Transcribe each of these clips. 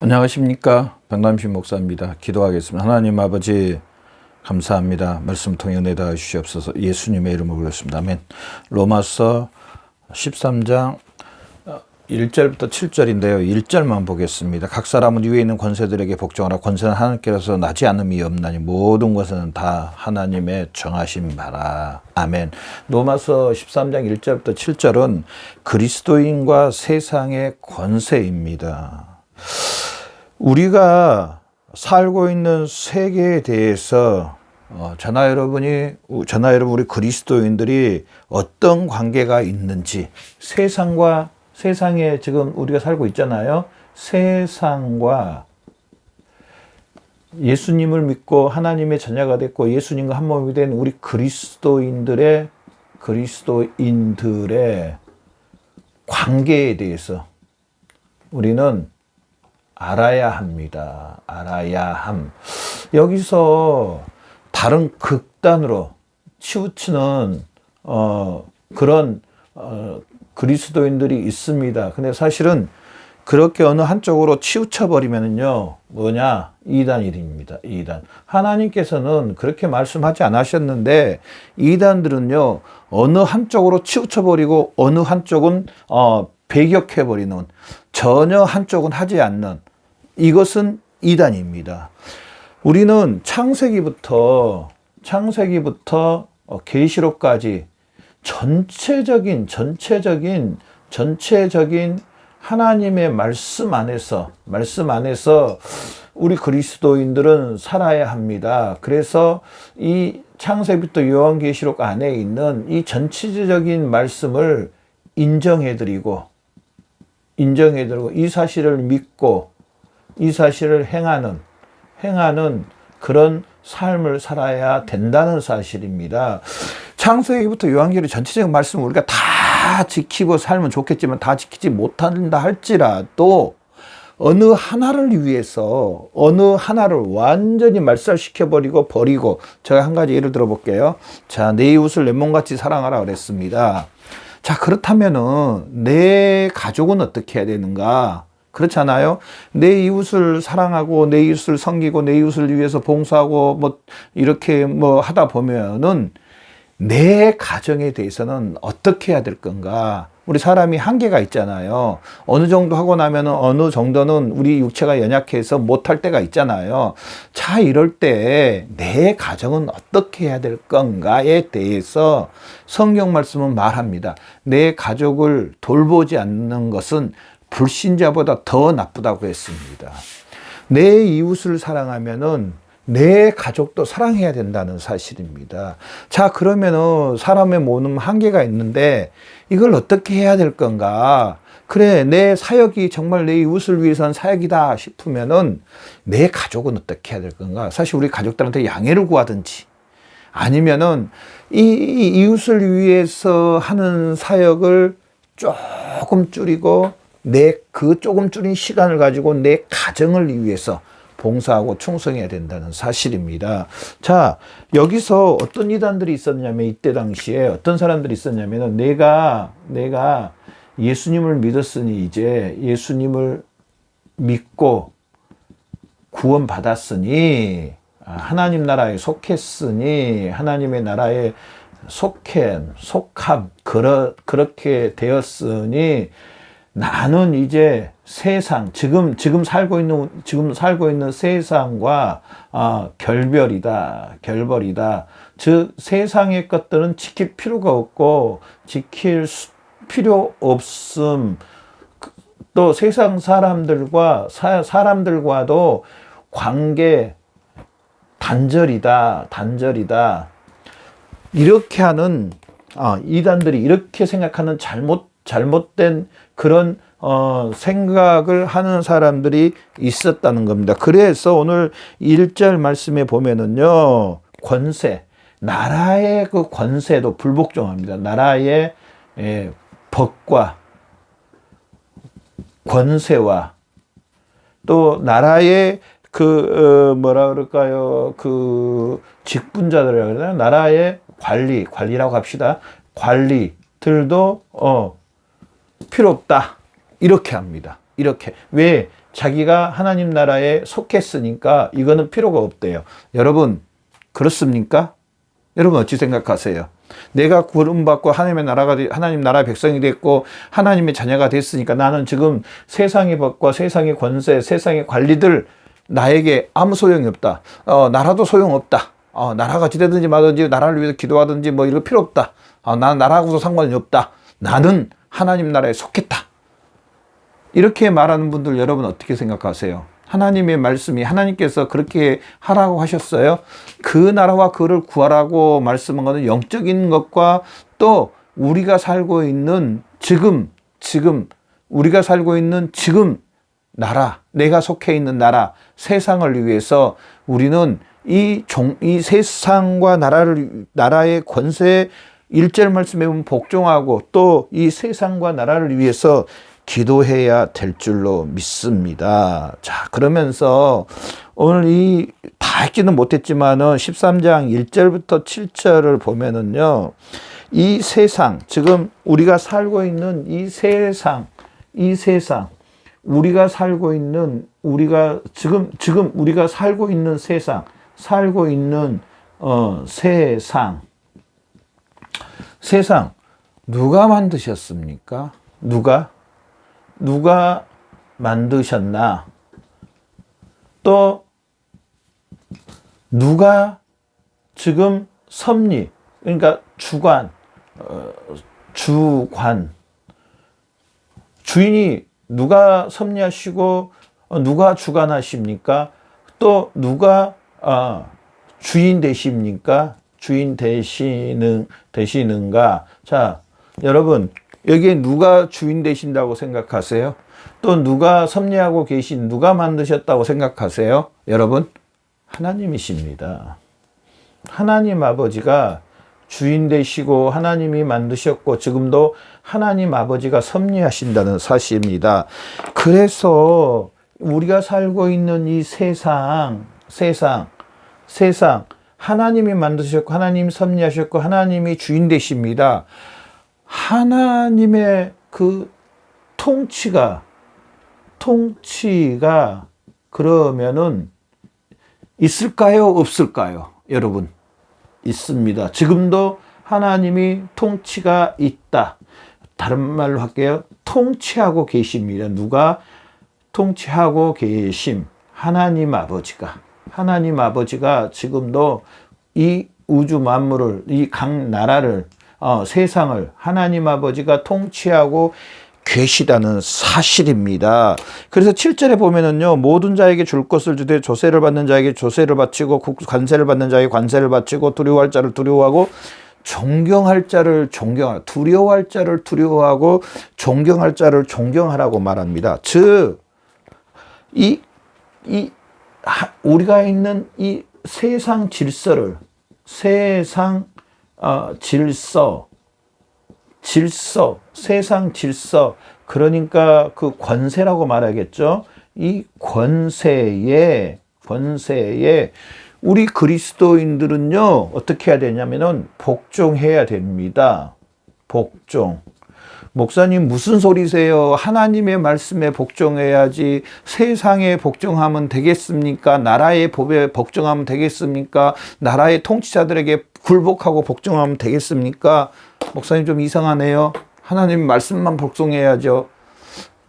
안녕하십니까. 박남신 목사입니다. 기도하겠습니다. 하나님 아버지 감사합니다. 말씀 통해 은혜 다 주시옵소서. 예수님의 이름으로 부르겠습니다. 아멘. 로마서 13장 1절부터 7절인데요. 1절만 보겠습니다. 각 사람은 위에 있는 권세들에게 복종하라. 권세는 하나님께로서 나지 않음이 없나니 모든 것은 다 하나님의 정하신 바라. 아멘. 로마서 13장 1절부터 7절은 그리스도인과 세상의 권세입니다. 우리가 살고 있는 세계에 대해서 저나 여러분 우리 그리스도인들이 어떤 관계가 있는지, 세상에 지금 우리가 살고 있잖아요. 세상과 예수님을 믿고 하나님의 자녀가 됐고 예수님과 한 몸이 된 우리 그리스도인들의 관계에 대해서 우리는 알아야 합니다. 알아야 함. 여기서 다른 극단으로 치우치는 그런 그리스도인들이 있습니다. 근데 사실은 그렇게 어느 한쪽으로 치우쳐 버리면은요, 뭐냐? 이단입니다. 이단. 하나님께서는 그렇게 말씀하지 않으셨는데 이단들은요, 어느 한쪽으로 치우쳐 버리고 어느 한쪽은 배격해 버리는, 전혀 한쪽은 하지 않는, 이것은 이단입니다. 우리는 창세기부터 계시록까지 전체적인 하나님의 말씀 안에서 우리 그리스도인들은 살아야 합니다. 그래서 이 창세기부터 요한계시록 안에 있는 이 전체적인 말씀을 인정해드리고 이 사실을 믿고 이 사실을 행하는 그런 삶을 살아야 된다는 사실입니다. 창세기부터 요한계시록 전체적인 말씀을 우리가 다 지키고 살면 좋겠지만 다 지키지 못한다 할지라도 어느 하나를 위해서 어느 하나를 완전히 말살시켜버리고 버리고, 제가 한 가지 예를 들어볼게요. 자, 내 이웃을 내 몸같이 사랑하라 그랬습니다. 자, 그렇다면은 내 가족은 어떻게 해야 되는가? 그렇잖아요. 내 이웃을 사랑하고 내 이웃을 섬기고 내 이웃을 위해서 봉사하고 이렇게 하다 보면은 내 가정에 대해서는 어떻게 해야 될 건가? 우리 사람이 한계가 있잖아요. 어느 정도 하고 나면은 어느 정도는 우리 육체가 연약해서 못할 때가 있잖아요. 자, 이럴 때 내 가정은 어떻게 해야 될 건가에 대해서 성경 말씀은 말합니다. 내 가족을 돌보지 않는 것은 불신자보다 더 나쁘다고 했습니다. 내 이웃을 사랑하면은 내 가족도 사랑해야 된다는 사실입니다. 자, 그러면은 사람의 몸은 한계가 있는데 이걸 어떻게 해야 될 건가? 그래, 내 사역이 정말 내 이웃을 위해서는 사역이다 싶으면은 내 가족은 어떻게 해야 될 건가? 사실 우리 가족들한테 양해를 구하든지 아니면은 이 이웃을 위해서 하는 사역을 조금 줄이고 그 조금 줄인 시간을 가지고 내 가정을 위해서 봉사하고 충성해야 된다는 사실입니다. 자, 여기서 어떤 이단들이 있었냐면, 이때 당시에 어떤 사람들이 있었냐면, 내가 예수님을 믿었으니, 이제 예수님을 믿고 구원받았으니, 하나님 나라에 속했으니, 하나님의 나라에 그렇게 되었으니, 나는 이제 지금 살고 있는 세상과 결벌이다. 즉 세상의 것들은 지킬 필요가 없고 지킬 필요 없음. 또 세상 사람들과도 관계 단절이다. 이렇게 하는 이단들이 이렇게 생각하는 잘못된 그런 생각을 하는 사람들이 있었다는 겁니다. 그래서 오늘 1절 말씀에 보면은요, 나라의 그 권세도 불복종합니다. 나라의 법과 권세와 또 나라의 직분자들이라고 그러나요? 나라의 관리라고 합시다. 관리들도 필요 없다. 이렇게 합니다. 이렇게. 왜? 자기가 하나님 나라에 속했으니까 이거는 필요가 없대요. 여러분, 그렇습니까? 여러분 어찌 생각하세요? 내가 구원받고 하나님 나라 백성이 됐고 하나님의 자녀가 됐으니까 나는 지금 세상의 법과 세상의 권세, 세상의 관리들 나에게 아무 소용이 없다. 나라도 소용없다. 나라가 지되든지 말든지 나라를 위해서 기도하든지 뭐 이런 필요 없다. 나는 나라하고도 상관이 없다. 나는 하나님 나라에 속했다. 이렇게 말하는 분들 여러분 어떻게 생각하세요? 하나님의 말씀이 하나님께서 그렇게 하라고 하셨어요? 그 나라와 그를 구하라고 말씀한 것은 영적인 것과 또 우리가 살고 있는 지금 우리가 살고 있는 지금 나라, 내가 속해 있는 나라, 세상을 위해서 우리는 이 세상과 나라의 권세 1절 말씀에 보면 복종하고 또 이 세상과 나라를 위해서 기도해야 될 줄로 믿습니다. 자, 그러면서 오늘 다 읽지는 못했지만은 13장 1절부터 7절을 보면은요, 이 세상, 지금 우리가 살고 있는 이 세상, 우리가 살고 있는, 지금 우리가 살고 있는 세상, 세상, 누가 만드셨습니까? 누가 만드셨나? 또 누가 지금 섭리, 그러니까 주인이 누가 섭리하시고 누가 주관하십니까? 또 누가 주인 되십니까? 주인 되시는가? 자, 여러분, 여기에 누가 주인 되신다고 생각하세요? 또 누가 섭리하고 누가 만드셨다고 생각하세요? 여러분, 하나님이십니다. 하나님 아버지가 주인 되시고 하나님이 만드셨고 지금도 하나님 아버지가 섭리하신다는 사실입니다. 그래서 우리가 살고 있는 이 세상 하나님이 만드셨고 하나님이 섭리하셨고 하나님이 주인 되십니다. 하나님의 그 통치가 그러면은 있을까요? 없을까요? 여러분, 있습니다. 지금도 하나님이 통치가 있다. 다른 말로 할게요. 통치하고 계십니다. 누가 통치하고 계심? 하나님 아버지가 지금도 이 우주 만물을, 이 각 나라를, 세상을 하나님 아버지가 통치하고 계시다는 사실입니다. 그래서 7절에 보면은요, 모든 자에게 줄 것을 주되 조세를 받는 자에게 조세를 바치고 관세를 받는 자에게 관세를 바치고 두려워할 자를 두려워하고 존경할 자를 존경하라. 두려워할 자를 두려워하고 존경할 자를 존경하라고 말합니다. 즉, 우리가 있는 이 세상 질서를, 세상 질서, 그러니까 그 권세라고 말하겠죠. 이 권세에 우리 그리스도인들은요, 어떻게 해야 되냐면은 복종해야 됩니다. 복종. 목사님 무슨 소리세요? 하나님의 말씀에 복종해야지 세상에 복종하면 되겠습니까? 나라의 법에 복종하면 되겠습니까? 나라의 통치자들에게 굴복하고 복종하면 되겠습니까? 목사님 좀 이상하네요. 하나님 말씀만 복종해야죠.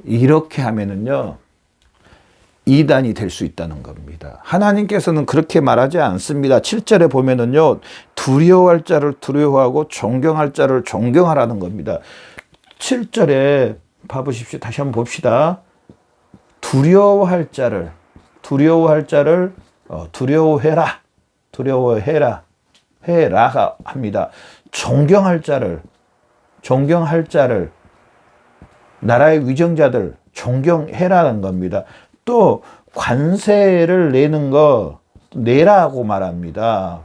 이렇게 하면은요, 이단이 될 수 있다는 겁니다. 하나님께서는 그렇게 말하지 않습니다. 7절에 보면은요, 두려워할 자를 두려워하고 존경할 자를 존경하라는 겁니다. 7절에 봐보십시오. 다시 한번 봅시다. 두려워할 자를 해라가 합니다. 존경할 자를 나라의 위정자들 존경해라는 겁니다. 또 관세를 내는 거 내라고 말합니다.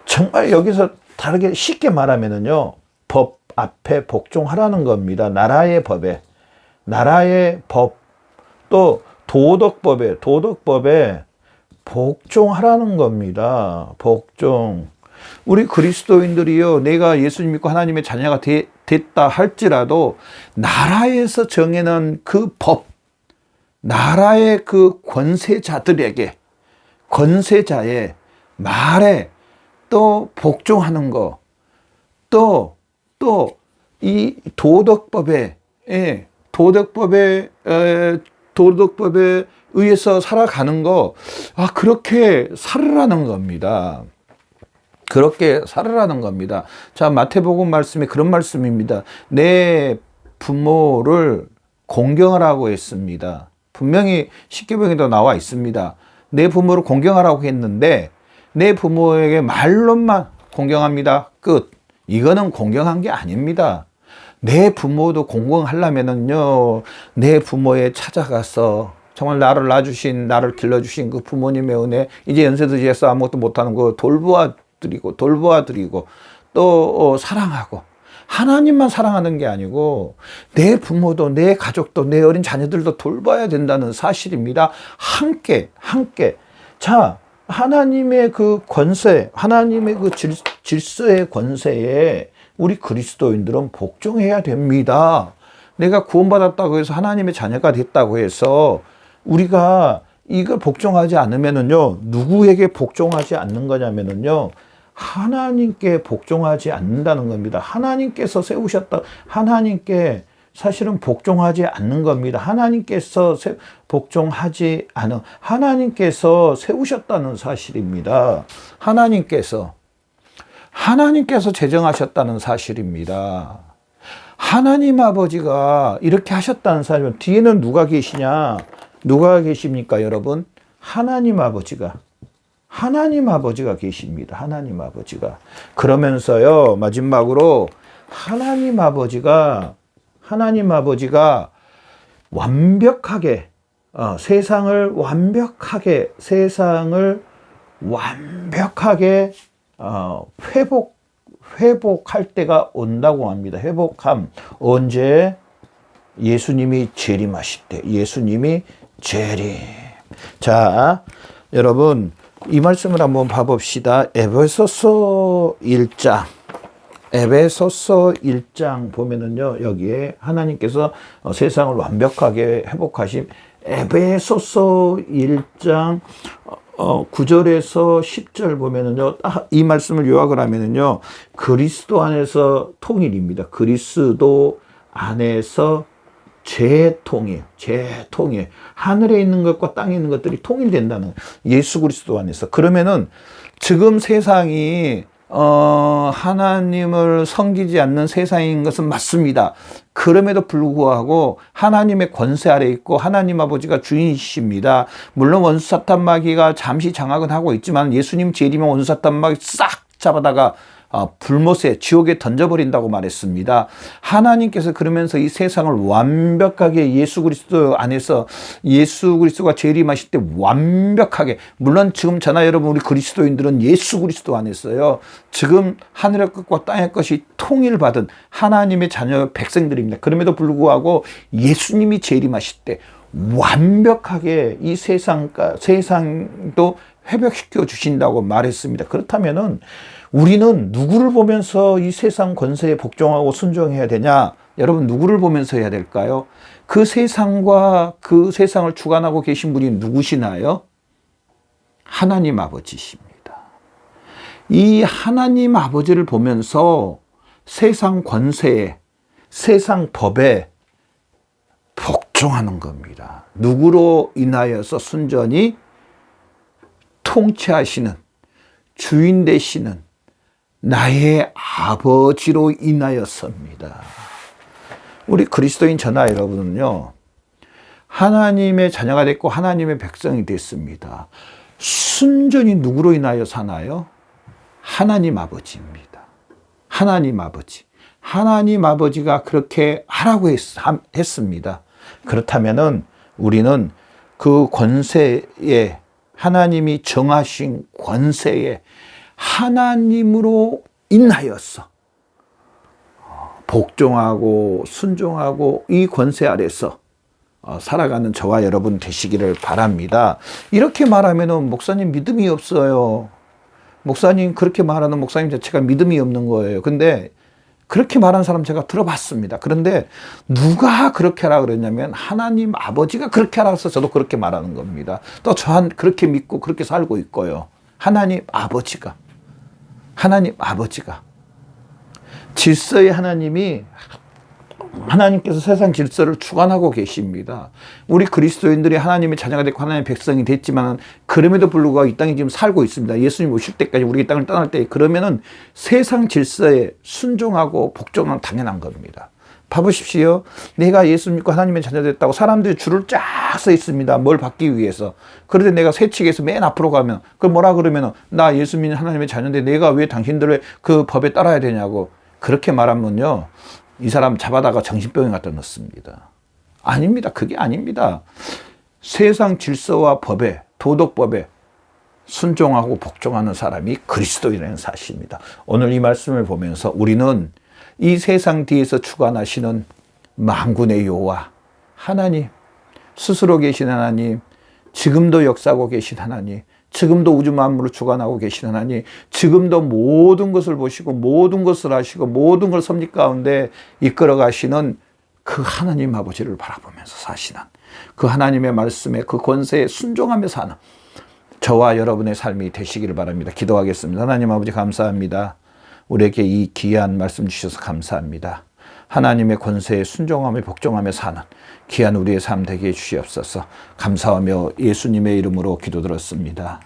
정말 여기서 다르게 쉽게 말하면은요, 법 앞에 복종하라는 겁니다. 나라의 법, 또 도덕법에 복종하라는 겁니다. 복종. 우리 그리스도인들이요, 내가 예수님 믿고 하나님의 자녀가 됐다 할지라도 나라에서 정해놓은 그 법, 나라의 그 권세자들에게, 권세자의 말에 또 복종하는 거, 또 이 도덕법에 의해서 살아가는 거, 그렇게 살으라는 겁니다. 그렇게 살으라는 겁니다. 자, 마태복음 말씀이 그런 말씀입니다. 내 부모를 공경하라고 했습니다. 분명히 십계명에도 나와 있습니다. 내 부모를 공경하라고 했는데 내 부모에게 말로만 공경합니다. 끝. 이거는 공경한 게 아닙니다. 내 부모도 공경하려면은요, 내 부모에 찾아가서 정말 나를 낳아주신, 나를 길러주신 그 부모님의 은혜, 이제 연세도 지어서 아무것도 못하는 거 돌보아드리고 또 사랑하고, 하나님만 사랑하는 게 아니고 내 부모도, 내 가족도, 내 어린 자녀들도 돌봐야 된다는 사실입니다. 함께. 자, 하나님의 그 권세, 하나님의 그 질서의 권세에 우리 그리스도인들은 복종해야 됩니다. 내가 구원받았다고 해서 하나님의 자녀가 됐다고 해서 우리가 이걸 복종하지 않으면은요, 누구에게 복종하지 않는 거냐면은요, 하나님께 복종하지 않는다는 겁니다. 하나님께서 세우셨다. 하나님께 사실은 복종하지 않는 겁니다. 하나님께서 복종하지 않은, 하나님께서 세우셨다는 사실입니다. 하나님께서 제정하셨다는 사실입니다. 하나님 아버지가 이렇게 하셨다는 사실, 뒤에는 누가 계시냐? 누가 계십니까, 여러분? 하나님 아버지가 계십니다. 하나님 아버지가. 그러면서요, 마지막으로 하나님 아버지가 완벽하게, 세상을 완벽하게 회복할 때가 온다고 합니다. 회복함. 언제? 예수님이 재림하실 때. 예수님이 재림. 자, 여러분, 이 말씀을 한번 봐봅시다. 에베소서 1장 보면은요, 여기에 하나님께서 세상을 완벽하게 회복하심. 에베소서 1장 9절에서 10절 보면은요, 이 말씀을 요약을 하면은요, 그리스도 안에서 통일입니다. 그리스도 안에서 재통일. 하늘에 있는 것과 땅에 있는 것들이 통일된다는, 예수 그리스도 안에서. 그러면은 지금 세상이 하나님을 섬기지 않는 세상인 것은 맞습니다. 그럼에도 불구하고 하나님의 권세 아래 있고 하나님 아버지가 주인이십니다. 물론 원수 사탄 마귀가 잠시 장악은 하고 있지만 예수님 재림에 원수 사탄 마귀 싹 잡아다가 불못에, 지옥에 던져버린다고 말했습니다. 하나님께서 그러면서 이 세상을 완벽하게 예수 그리스도 안에서, 예수 그리스도가 재림하실 때 완벽하게, 물론 지금 저나 여러분 우리 그리스도인들은 예수 그리스도 안에서요, 지금 하늘의 것과 땅의 것이 통일받은 하나님의 자녀 백성들입니다. 그럼에도 불구하고 예수님이 재림하실 때 완벽하게 이 세상도 회복시켜 주신다고 말했습니다. 그렇다면은 우리는 누구를 보면서 이 세상 권세에 복종하고 순종해야 되냐? 여러분, 누구를 보면서 해야 될까요? 그 세상과 그 세상을 주관하고 계신 분이 누구시나요? 하나님 아버지십니다. 이 하나님 아버지를 보면서 세상 권세에, 세상 법에 복종하는 겁니다. 누구로 인하여서 순전히 통치하시는, 주인 되시는 나의 아버지로 인하여서입니다. 우리 그리스도인 저나 여러분은요, 하나님의 자녀가 됐고 하나님의 백성이 됐습니다. 순전히 누구로 인하여 사나요? 하나님 아버지입니다. 하나님 아버지. 하나님 아버지가 그렇게 하라고 했습니다. 그렇다면은 우리는 그 권세에, 하나님이 정하신 권세에 하나님으로 인하여서 복종하고 순종하고 이 권세 아래서 살아가는 저와 여러분 되시기를 바랍니다. 이렇게 말하면은 목사님 믿음이 없어요. 목사님 그렇게 말하는 목사님 자체가 믿음이 없는 거예요. 근데 그렇게 말하는 사람 제가 들어봤습니다. 그런데 누가 그렇게 하라 그랬냐면 하나님 아버지가 그렇게 하라 해서 저도 그렇게 말하는 겁니다. 또 저한 그렇게 믿고 그렇게 살고 있고요. 하나님 아버지가 질서의 하나님께서 세상 질서를 주관하고 계십니다. 우리 그리스도인들이 하나님의 자녀가 됐고 하나님의 백성이 됐지만 그럼에도 불구하고 이 땅에 지금 살고 있습니다. 예수님 오실 때까지 우리 이 땅을 떠날 때 그러면은 세상 질서에 순종하고 복종은 당연한 겁니다. 봐보십시오. 내가 예수 믿고 하나님의 자녀 됐다고 사람들이 줄을 쫙 서 있습니다. 뭘 받기 위해서. 그런데 내가 세칙에서 맨 앞으로 가면 그 뭐라 그러면은 나 예수 믿는 하나님의 자녀인데 내가 왜 당신들의 그 법에 따라야 되냐고 그렇게 말하면요. 이 사람 잡아다가 정신병에 갖다 넣습니다. 아닙니다. 그게 아닙니다. 세상 질서와 법에, 도덕법에 순종하고 복종하는 사람이 그리스도인이라는 사실입니다. 오늘 이 말씀을 보면서 우리는 이 세상 뒤에서 주관하시는 만군의 여호와 하나님, 스스로 계신 하나님, 지금도 역사하고 계신 하나님, 지금도 우주 만물을 주관하고 계신 하나님, 지금도 모든 것을 보시고 모든 것을 하시고 모든 걸 섭리 가운데 이끌어 가시는 그 하나님 아버지를 바라보면서 사시는 그 하나님의 말씀에 그 권세에 순종하며 사는 저와 여러분의 삶이 되시기를 바랍니다. 기도하겠습니다. 하나님 아버지 감사합니다. 우리에게 이 귀한 말씀 주셔서 감사합니다. 하나님의 권세에 순종하며 복종하며 사는 귀한 우리의 삶 되게 해주시옵소서. 감사하며 예수님의 이름으로 기도드렸습니다.